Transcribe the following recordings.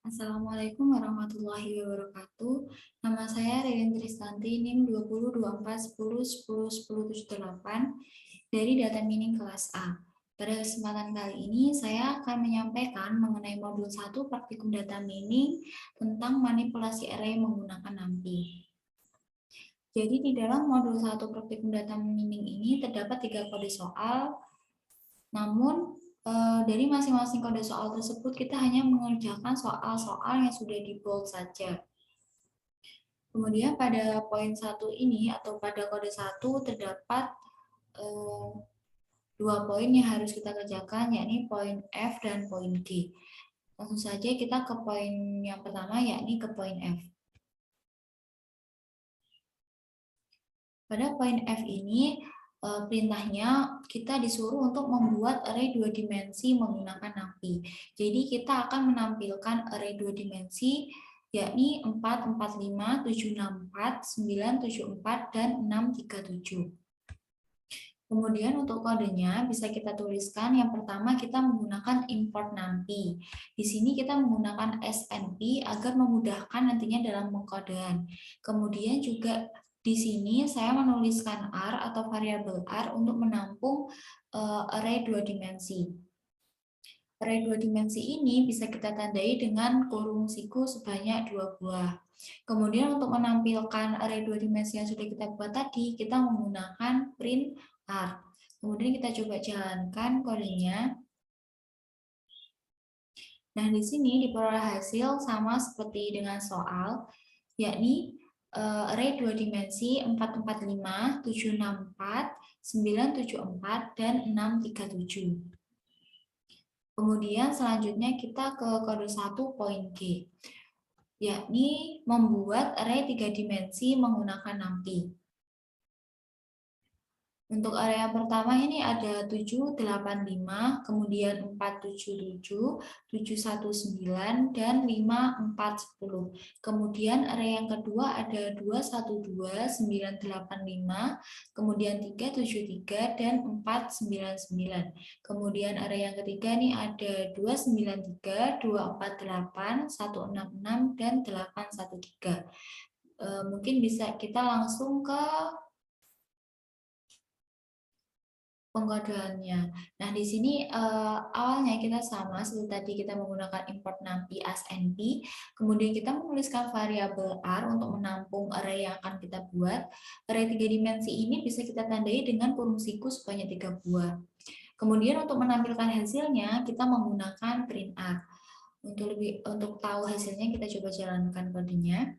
Assalamualaikum warahmatullahi wabarakatuh. Nama saya Ririn Tristanti, NIM 202410101078 dari Data Mining kelas A. Pada kesempatan kali ini, saya akan menyampaikan mengenai modul 1 praktikum data mining tentang manipulasi array menggunakan NumPy. Jadi di dalam modul 1 praktikum data mining ini terdapat 3 kode soal, namun dari masing-masing kode soal tersebut kita hanya mengerjakan soal-soal yang sudah di bold saja. Kemudian pada poin 1 ini atau pada kode 1 terdapat 2 poin yang harus kita kerjakan, yakni poin F dan poin G. Langsung saja kita ke poin yang pertama, yakni ke poin F. Pada poin F ini perintahnya kita disuruh untuk membuat array 2 dimensi menggunakan NumPy. Jadi kita akan menampilkan array 2 dimensi yakni 4, 4, 5, 7, 6, 4, 9, 7, 4, dan 6, 3, 7. Kemudian untuk kodenya bisa kita tuliskan. Yang pertama kita menggunakan import NumPy. Di sini kita menggunakan SNP agar memudahkan nantinya dalam pengkodean. Kemudian juga di sini saya menuliskan R atau variabel R untuk menampung array 2 dimensi. Array 2 dimensi ini bisa kita tandai dengan kurung siku sebanyak 2 buah. Kemudian untuk menampilkan array 2 dimensi yang sudah kita buat tadi, kita menggunakan print R. Kemudian kita coba jalankan kodenya. Nah, di sini diperoleh hasil sama seperti dengan soal, yakni array 2 dimensi 445, 764, 974, dan 637. Kemudian selanjutnya kita ke kode 1 poin G, yakni membuat array 3 dimensi menggunakan NumPy. Untuk array yang pertama ini ada 785, kemudian 477, 719, dan 5410. Kemudian array yang kedua ada 212, 985, kemudian 373, dan 499. Kemudian array yang ketiga nih ada 293, 248, 166, dan 813. Mungkin bisa kita langsung ke pengkodeannya. Nah, di sini awalnya kita sama seperti tadi kita menggunakan import NumPy as NP, kemudian kita menuliskan variabel R untuk menampung array yang akan kita buat. Array 3 dimensi ini bisa kita tandai dengan kurung siku sebanyak 3 buah. Kemudian untuk menampilkan hasilnya kita menggunakan print R. Untuk tahu hasilnya kita coba jalankan kodenya.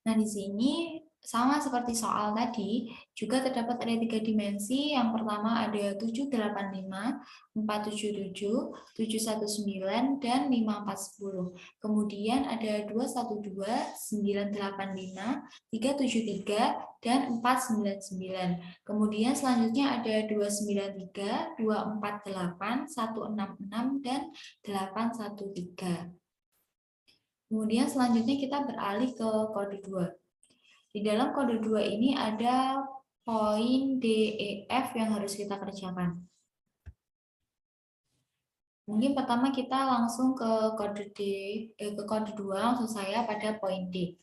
Nah, di sini sama seperti soal tadi, juga terdapat array 3 dimensi. Yang pertama ada 785, 477, 719, dan 5410. Kemudian ada 212, 985, 373, dan 499. Kemudian selanjutnya ada 293, 248, 166, dan 813. Kemudian selanjutnya kita beralih ke kode 2. Di dalam kode 2 ini ada poin D, E, F yang harus kita kerjakan. Mungkin pertama kita langsung ke kode ke kode 2, langsung saya pada poin D.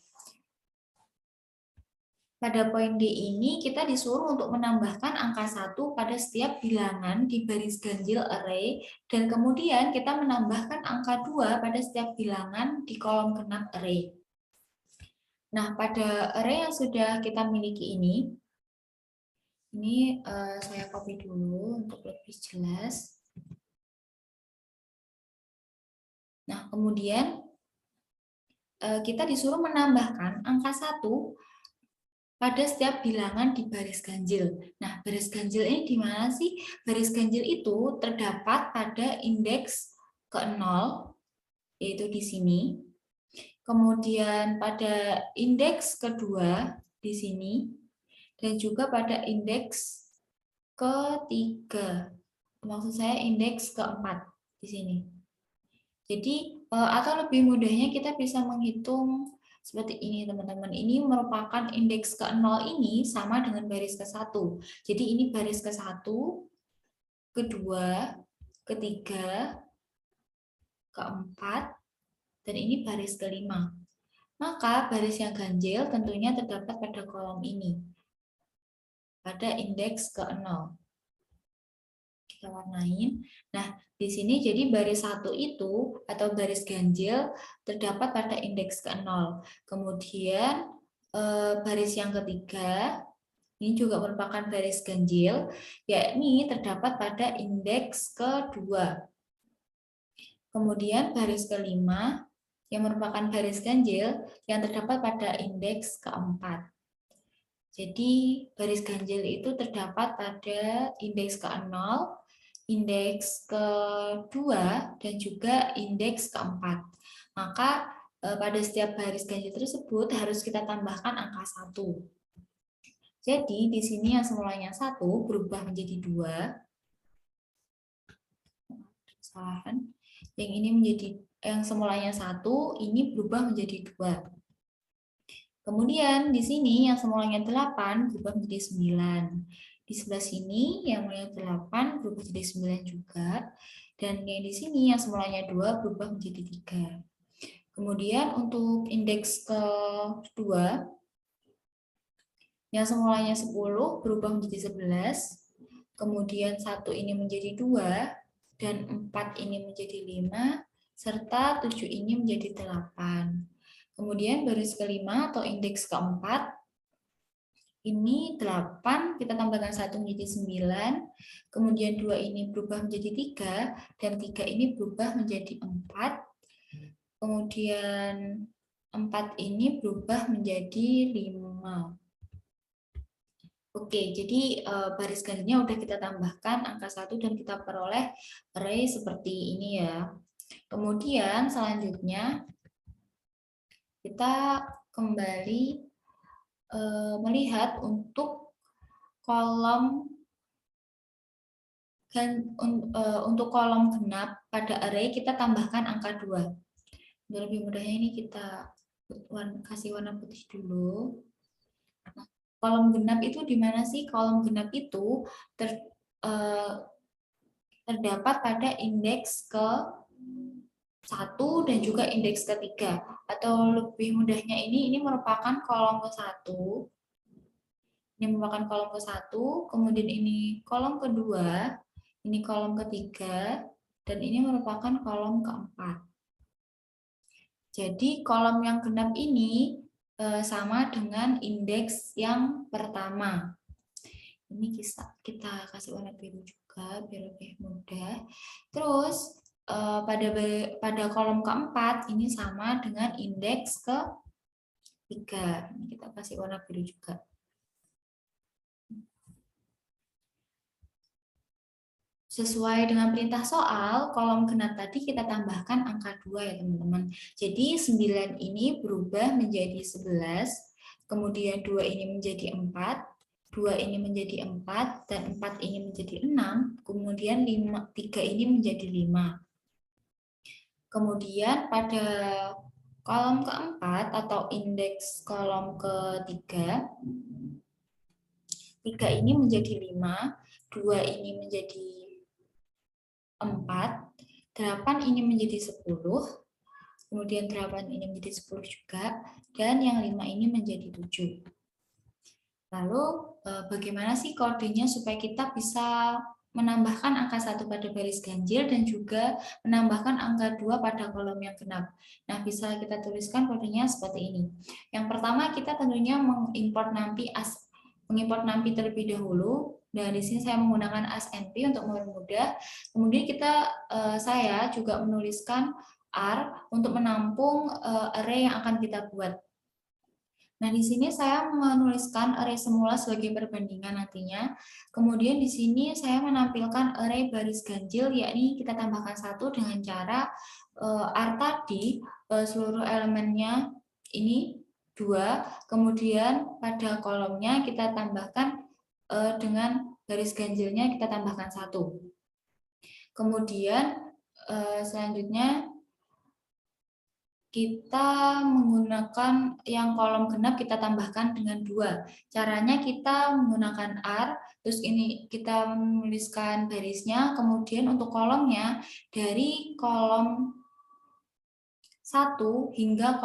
Pada poin D ini kita disuruh untuk menambahkan angka 1 pada setiap bilangan di baris ganjil array, dan kemudian kita menambahkan angka 2 pada setiap bilangan di kolom genap array. Nah, pada array yang sudah kita miliki ini saya copy dulu untuk lebih jelas. Nah, kemudian kita disuruh menambahkan angka 1 pada setiap bilangan di baris ganjil. Nah, baris ganjil ini di mana sih? Baris ganjil itu terdapat pada indeks ke-0, yaitu di sini. Kemudian pada indeks kedua di sini, dan juga pada indeks ketiga. Maksud saya indeks keempat di sini. Jadi, atau lebih mudahnya kita bisa menghitung seperti ini, teman-teman. Ini merupakan indeks ke-0 ini sama dengan baris ke-1. Jadi, ini baris ke-1, kedua, ketiga, keempat, dan ini baris kelima. Maka baris yang ganjil tentunya terdapat pada kolom ini, pada indeks ke-0. Kita warnain. Nah, di sini jadi baris 1 itu atau baris ganjil terdapat pada indeks ke-0. Kemudian baris yang ketiga ini juga merupakan baris ganjil, yakni terdapat pada indeks ke-2. Kemudian baris kelima yang merupakan baris ganjil yang terdapat pada indeks ke-4. Jadi baris ganjil itu terdapat pada indeks ke-0, indeks ke-2, dan juga indeks ke-4. Maka pada setiap baris ganjil tersebut harus kita tambahkan angka 1. Jadi di sini yang semulanya 1 berubah menjadi 2. Kesalahan. Yang ini menjadi yang semulanya 1 ini berubah menjadi 2. Kemudian di sini yang semulanya 8 berubah menjadi 9. Di sebelah sini yang mulanya 8 berubah menjadi 9 juga. Dan yang di sini yang semulanya 2 berubah menjadi 3. Kemudian untuk indeks ke-2 yang semulanya 10 berubah menjadi 11. Kemudian 1 ini menjadi 2 dan 4 ini menjadi 5 serta 7 ini menjadi 8. Kemudian baris kelima atau indeks keempat, ini 8, kita tambahkan 1 menjadi 9, kemudian 2 ini berubah menjadi 3, dan 3 ini berubah menjadi 4, kemudian 4 ini berubah menjadi 5. Oke, jadi baris ganjilnya udah kita tambahkan angka 1 dan kita peroleh array seperti ini ya. Kemudian selanjutnya kita kembali melihat untuk kolom untuk kolom genap pada array kita tambahkan angka 2. Untuk lebih mudahnya ini kita kasih warna putih dulu. Nah, kolom genap itu di mana sih? Kolom genap itu terdapat pada indeks ke 1 dan juga indeks ketiga, atau lebih mudahnya ini merupakan kolom ke-1. Ini merupakan kolom ke-1, kemudian ini kolom kedua, ini kolom ketiga, dan ini merupakan kolom ke-4. Jadi kolom yang genap ini sama dengan indeks yang pertama. Ini kita kasih warna biru juga biar lebih mudah. Terus pada kolom ke-4 ini sama dengan indeks ke-3. Ini kita kasih warna biru juga. Sesuai dengan perintah soal, kolom genap tadi kita tambahkan angka 2 ya teman-teman. Jadi 9 ini berubah menjadi 11, kemudian 2 ini menjadi 4, 2 ini menjadi 4, dan 4 ini menjadi 6, kemudian 3 ini menjadi 5. Kemudian pada kolom keempat atau indeks kolom ketiga, 3 ini menjadi 5, 2 ini menjadi 4, 8 ini menjadi 10, kemudian 8 ini menjadi 10 juga, dan yang 5 ini menjadi 7. Lalu bagaimana sih kodenya supaya kita bisa menambahkan angka 1 pada baris ganjil dan juga menambahkan angka 2 pada kolom yang genap. Nah, bisa kita tuliskan kodenya seperti ini. Yang pertama kita tentunya mengimport nampi terlebih dahulu. Nah, di sini saya menggunakan asNP untuk mempermudah. Kemudian saya juga menuliskan R untuk menampung array yang akan kita buat. Nah, di sini saya menuliskan array semula sebagai perbandingan nantinya. Kemudian di sini saya menampilkan array baris ganjil, yakni kita tambahkan 1 dengan cara R tadi seluruh elemennya ini 2, kemudian pada kolomnya kita tambahkan dengan baris ganjilnya kita tambahkan 1. Kemudian selanjutnya kita menggunakan yang kolom genap kita tambahkan dengan 2. Caranya kita menggunakan R, terus ini kita menuliskan barisnya, kemudian untuk kolomnya dari kolom 1 hingga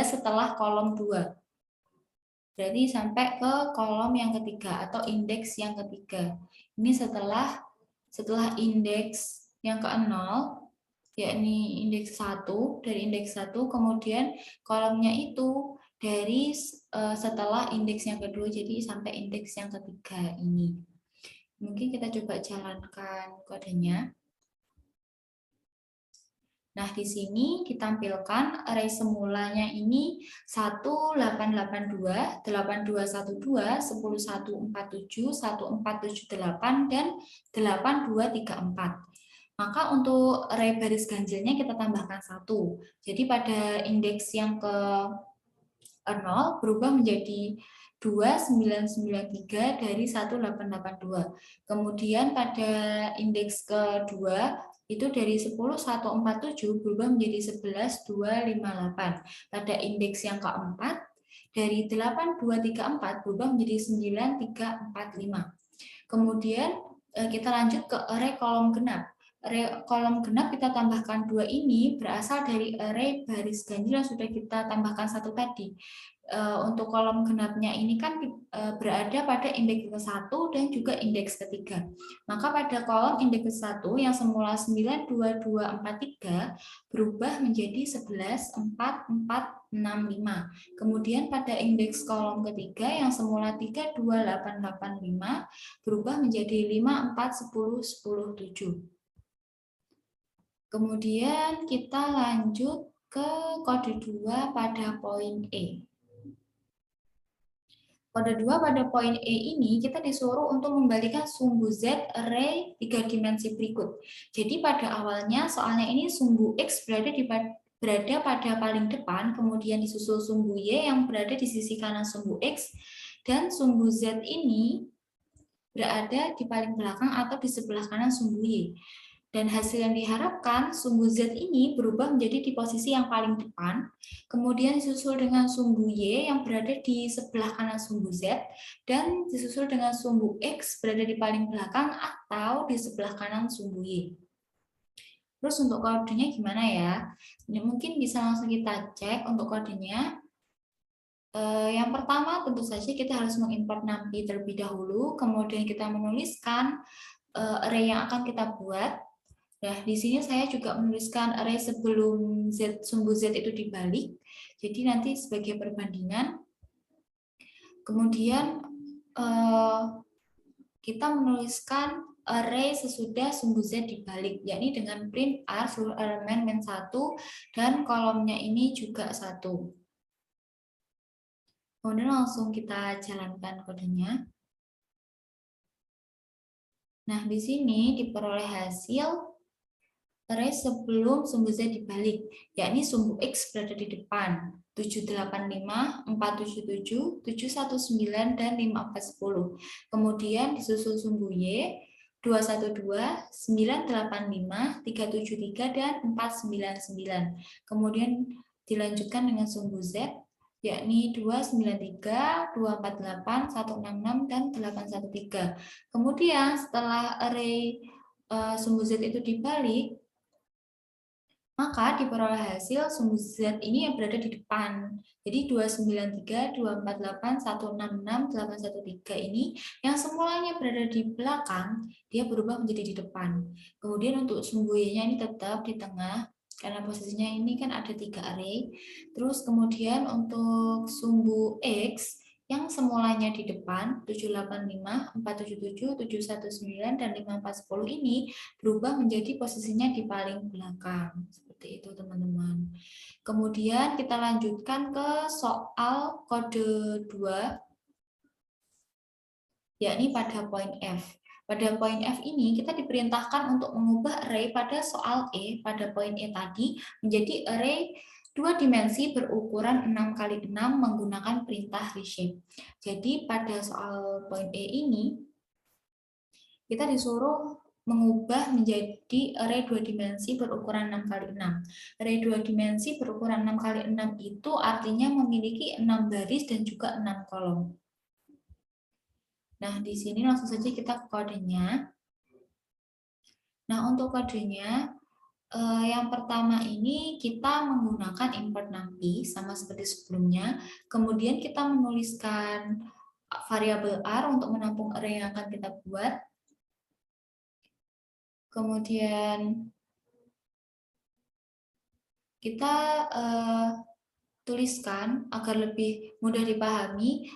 setelah kolom 2. Berarti sampai ke kolom yang ketiga atau indeks yang ketiga. Ini setelah indeks yang ke-0, yakni indeks 1, dari indeks 1, kemudian kolomnya itu dari setelah indeks yang kedua, jadi sampai indeks yang ketiga ini. Mungkin kita coba jalankan kodenya. Nah, di sini ditampilkan array semulanya ini 1882, 8212, 10147, 1478, dan 8234. Maka untuk array baris ganjilnya kita tambahkan 1. Jadi pada indeks yang ke 0 berubah menjadi 2993 dari 1882. Kemudian pada indeks kedua itu dari 10147 berubah menjadi 11258. Pada indeks yang keempat dari 8234 berubah menjadi 9345. Kemudian kita lanjut ke array kolom genap. Array kolom genap kita tambahkan 2 ini berasal dari array baris ganjil yang sudah kita tambahkan 1 tadi. Untuk kolom genapnya ini kan berada pada indeks ke-1 dan juga indeks ketiga. Maka pada kolom indeks ke-1 yang semula 92243 berubah menjadi 114465. Kemudian pada indeks kolom ketiga yang semula 32885 berubah menjadi 5410 10 7. Kemudian kita lanjut ke kode 2 pada poin E. Kode 2 pada poin E ini kita disuruh untuk membalikan sumbu Z array 3 dimensi berikut. Jadi pada awalnya soalnya ini sumbu X berada pada paling depan, kemudian disusul sumbu Y yang berada di sisi kanan sumbu X, dan sumbu Z ini berada di paling belakang atau di sebelah kanan sumbu Y. Dan hasil yang diharapkan, sumbu Z ini berubah menjadi di posisi yang paling depan, kemudian disusul dengan sumbu Y yang berada di sebelah kanan sumbu Z, dan disusul dengan sumbu X berada di paling belakang atau di sebelah kanan sumbu Y. Terus untuk kodenya gimana ya? Ini mungkin bisa langsung kita cek untuk kodenya. Yang pertama tentu saja kita harus mengimport NumPy terlebih dahulu, kemudian kita menuliskan array yang akan kita buat. Nah, di sini saya juga menuliskan array sebelum sumbu Z itu dibalik. Jadi nanti sebagai perbandingan. Kemudian kita menuliskan array sesudah sumbu Z dibalik, yakni dengan print r seluruh elemen min 1 dan kolomnya ini juga 1. Kemudian langsung kita jalankan kodenya. Nah, di sini diperoleh hasil array sebelum sumbu Z dibalik, yakni sumbu X berada di depan, 785, 477, 719, dan 5410. Kemudian disusul sumbu Y, 212, 985, 373, dan 499. Kemudian dilanjutkan dengan sumbu Z, yakni 293, 248, 166, dan 813. Kemudian setelah array sumbu Z itu dibalik, maka diperoleh hasil sumbu Z ini yang berada di depan. Jadi 293, 248, 166, 813 ini yang semulanya berada di belakang, dia berubah menjadi di depan. Kemudian untuk sumbu Y-nya ini tetap di tengah, karena posisinya ini kan ada 3 array. Terus kemudian untuk sumbu X, yang semulanya di depan 785, 477, 719, dan 5410 ini berubah menjadi posisinya di paling belakang. Seperti itu teman-teman. Kemudian kita lanjutkan ke soal kode 2, yakni pada poin F. Pada poin F ini kita diperintahkan untuk mengubah array pada soal E, pada poin E tadi, menjadi array 2 dimensi berukuran 6x6 menggunakan perintah reshape. Jadi pada soal poin E ini, kita disuruh mengubah menjadi array 2 dimensi berukuran 6x6. Array 2 dimensi berukuran 6x6 itu artinya memiliki 6 baris dan juga 6 kolom. Nah, di sini langsung saja kita ke kodenya. Nah, untuk kodenya, Yang pertama ini kita menggunakan import NumPy sama seperti sebelumnya. Kemudian kita menuliskan variabel R untuk menampung array yang akan kita buat. Kemudian kita tuliskan agar lebih mudah dipahami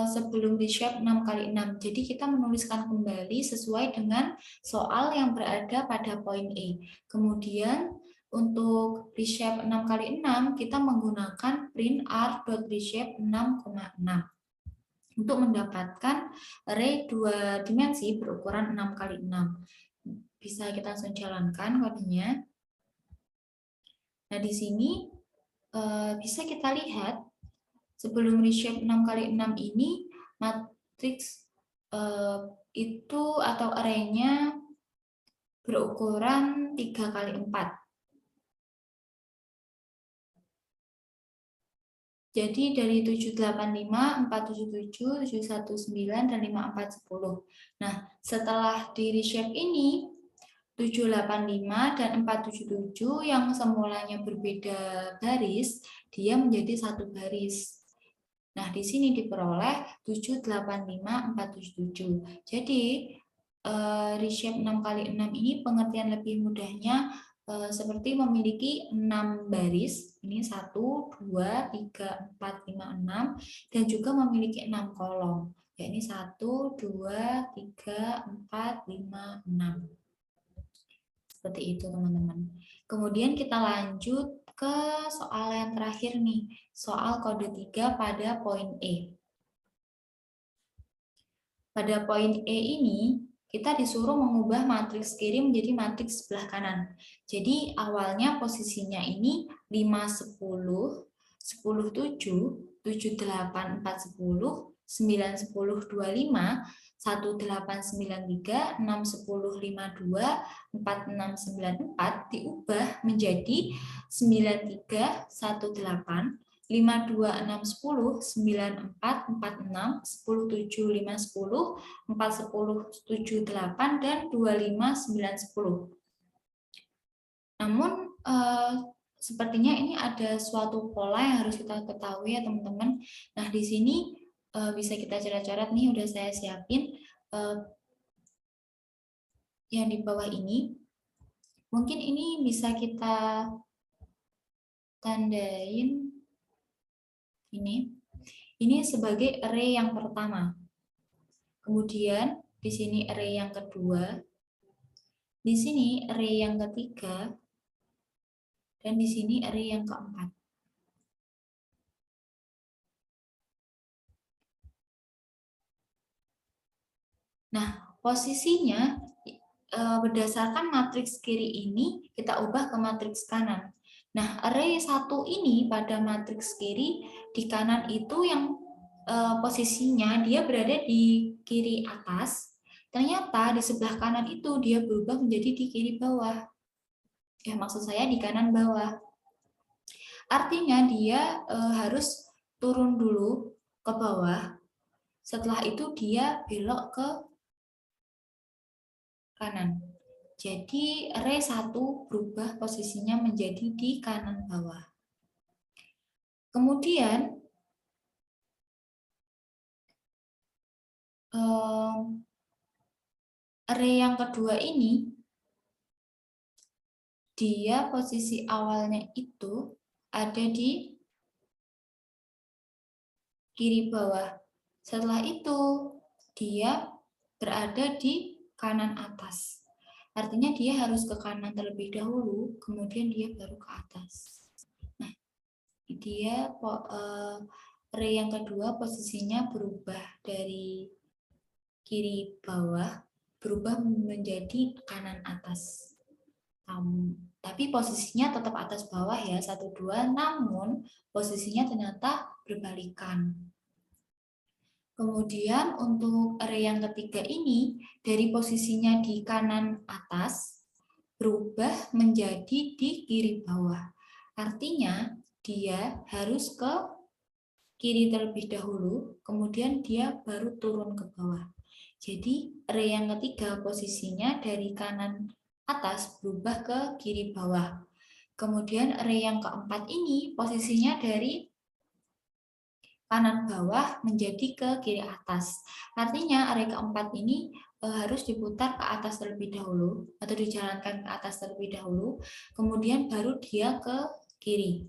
sebelum reshape 6 kali 6. Jadi kita menuliskan kembali sesuai dengan soal yang berada pada poin E. Kemudian untuk reshape 6 kali 6 kita menggunakan print r.reshape 6,6 untuk mendapatkan array 2 dimensi berukuran 6 kali 6. Bisa kita langsung jalankan kodenya. Nah, di sini bisa kita lihat sebelum reshape 6 kali 6 ini matriks itu atau array-nya berukuran 3 kali 4. Jadi dari 785, 477, 719, dan 5410. Nah, setelah di reshape ini 785 dan 477 yang semulanya berbeda baris, dia menjadi satu baris. Nah, di sini diperoleh 785, 477. Jadi, reshape 6 kali 6 ini pengertian lebih mudahnya seperti memiliki 6 baris, ini 1, 2, 3, 4, 5, 6, dan juga memiliki 6 kolom, yakni 1, 2, 3, 4, 5, 6. Seperti itu teman-teman. Kemudian kita lanjut ke soal yang terakhir nih, soal kode 3 pada poin E. Pada poin E ini, kita disuruh mengubah matriks kiri menjadi matriks sebelah kanan. Jadi awalnya posisinya ini 5, 10, 10, 7, 7, 8, 4, 10, 9, 10, 25, 1, 8, 9, 3, 6, 10, 5, 2, 4, 6, 9, 4 diubah menjadi 9, 3, 1, 8, 5, 2, 6, 10, 9, 4, 4, 6, 10, 7, 5, 10, 4, 10, 7, 8, dan 25, 9, 10. Namun, sepertinya ini ada suatu pola yang harus kita ketahui ya teman-teman. Nah, di sini bisa kita coret-coret nih, udah saya siapin yang di bawah ini. Mungkin ini bisa kita tandain ini sebagai array yang pertama. Kemudian di sini array yang kedua, di sini array yang ketiga, dan di sini array yang keempat. Nah, posisinya berdasarkan matriks kiri ini kita ubah ke matriks kanan. Nah, array 1 ini pada matriks kiri di kanan itu yang posisinya dia berada di kiri atas, ternyata di sebelah kanan itu dia berubah menjadi di kiri bawah. Ya, maksud saya di kanan bawah. Artinya dia harus turun dulu ke bawah, setelah itu dia belok ke kanan. Jadi array 1 berubah posisinya menjadi di kanan bawah. Kemudian array yang kedua ini, dia posisi awalnya itu ada di kiri bawah. Setelah itu dia berada di kanan atas. Artinya dia harus ke kanan terlebih dahulu, kemudian dia baru ke atas. Nah, dia array yang kedua posisinya berubah dari kiri bawah, berubah menjadi kanan atas. Tapi posisinya tetap atas bawah ya, 1, 2, namun posisinya ternyata berbalikan. Kemudian untuk array yang ketiga ini, dari posisinya di kanan atas, berubah menjadi di kiri bawah. Artinya, dia harus ke kiri terlebih dahulu, kemudian dia baru turun ke bawah. Jadi, array yang ketiga posisinya dari kanan atas berubah ke kiri bawah. Kemudian array yang keempat ini posisinya dari kanan bawah menjadi ke kiri atas. Artinya array keempat ini harus diputar ke atas terlebih dahulu atau dijalankan ke atas terlebih dahulu, kemudian baru dia ke kiri.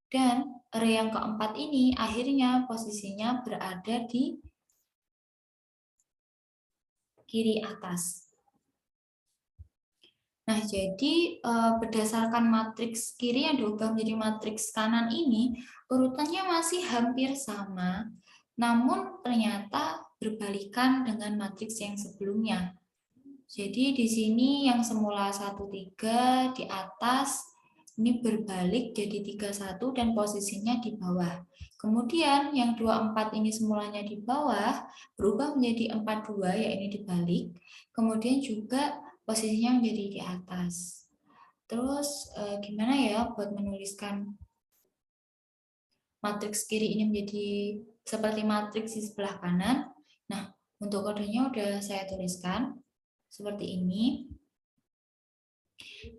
Dan array yang keempat ini akhirnya posisinya berada di kiri atas. Nah, jadi berdasarkan matriks kiri yang diubah menjadi matriks kanan ini, urutannya masih hampir sama, namun ternyata berbalikan dengan matriks yang sebelumnya. Jadi di sini yang semula 13 di atas, ini berbalik jadi 31 dan posisinya di bawah. Kemudian yang 24 ini semulanya di bawah, berubah menjadi 42, ya ini dibalik. Kemudian juga posisinya menjadi di atas. Terus gimana ya buat menuliskan matriks kiri ini menjadi seperti matriks di sebelah kanan? Nah, untuk kodenya udah saya tuliskan seperti ini.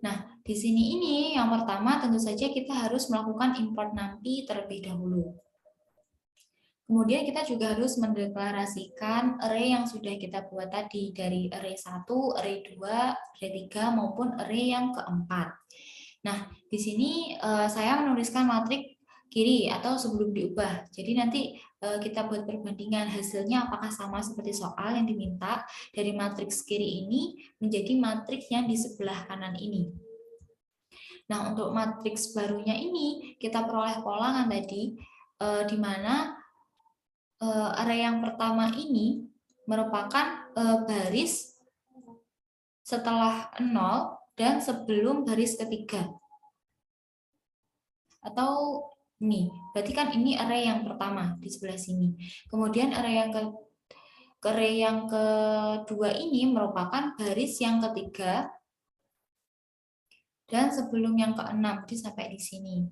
Nah, di sini ini yang pertama tentu saja kita harus melakukan import NumPy terlebih dahulu. Kemudian kita juga harus mendeklarasikan array yang sudah kita buat tadi dari array 1, array 2, array 3 maupun array yang keempat. Nah, di sini saya menuliskan matriks kiri atau sebelum diubah. Jadi nanti kita buat perbandingan hasilnya apakah sama seperti soal yang diminta dari matriks kiri ini menjadi matriks yang di sebelah kanan ini. Nah, untuk matriks barunya ini kita peroleh pola kan tadi di mana array yang pertama ini merupakan baris setelah 0 dan sebelum baris ketiga. Atau ini, berarti kan ini array yang pertama di sebelah sini. Kemudian array yang kedua ini merupakan baris yang ketiga dan sebelum yang keenam, jadi sampai di sini.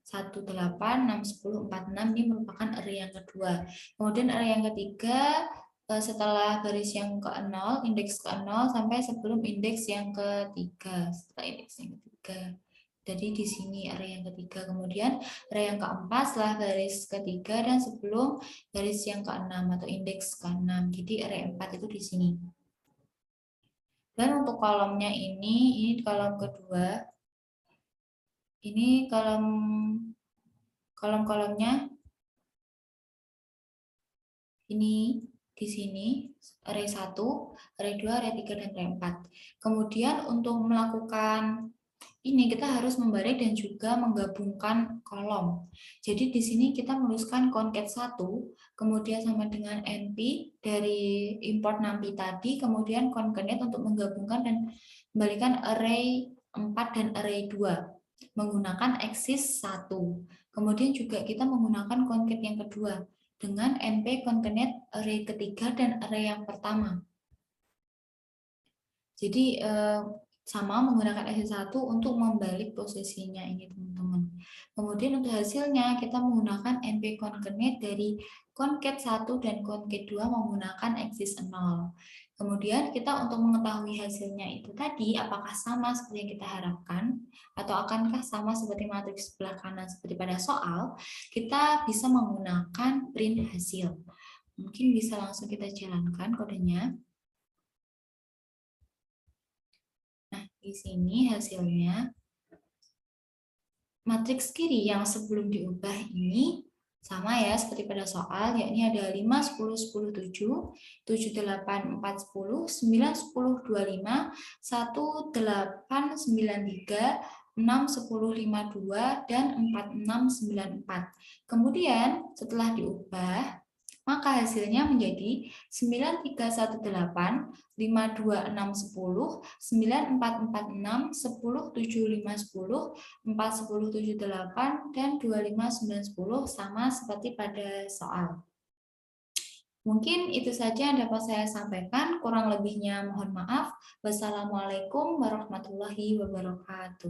1, 8, 6, 10, 4, 6 ini merupakan array yang kedua. Kemudian array yang ketiga setelah baris yang ke-0, indeks ke-0 sampai sebelum indeks yang ketiga. Setelah indeks yang ketiga. Jadi di sini array yang ketiga. Kemudian array yang keempat setelah baris ketiga dan sebelum baris yang ke-6 atau indeks ke-6. Jadi array 4 itu di sini. Dan untuk kolomnya ini kolom kedua. Ini kolom-kolomnya ini di sini array 1, array 2, array 3 dan array 4. Kemudian untuk melakukan ini kita harus membalik dan juga menggabungkan kolom. Jadi di sini kita menuliskan concat 1, kemudian sama dengan np dari import NumPy tadi, kemudian concatenate untuk menggabungkan dan membalikan array 4 dan array 2 menggunakan axis 1. Kemudian juga kita menggunakan concat yang kedua dengan np concatenate array ketiga dan array yang pertama. Jadi sama menggunakan axis 1 untuk membalik posisinya ini teman-teman. Kemudian untuk hasilnya kita menggunakan np concatenate dari concat 1 dan concat 2 menggunakan axis 0. Kemudian kita untuk mengetahui hasilnya itu tadi apakah sama seperti yang kita harapkan atau akankah sama seperti matriks sebelah kanan seperti pada soal, kita bisa menggunakan print hasil. Mungkin bisa langsung kita jalankan kodenya. Nah, di sini hasilnya matriks kiri yang sebelum diubah ini sama ya seperti pada soal, yakni ada 5, 10, 10, 7, 7, 8, 4, 10, 9, 10, 25, 1, 8, 9, 3, 6, 10, 5, 2, dan 4, 6, 9, 4. Kemudian setelah diubah, maka hasilnya menjadi 9318, 52610, 9446, 1070510, 41078, dan 25910 sama seperti pada soal. Mungkin itu saja yang dapat saya sampaikan, kurang lebihnya mohon maaf. Wassalamualaikum warahmatullahi wabarakatuh.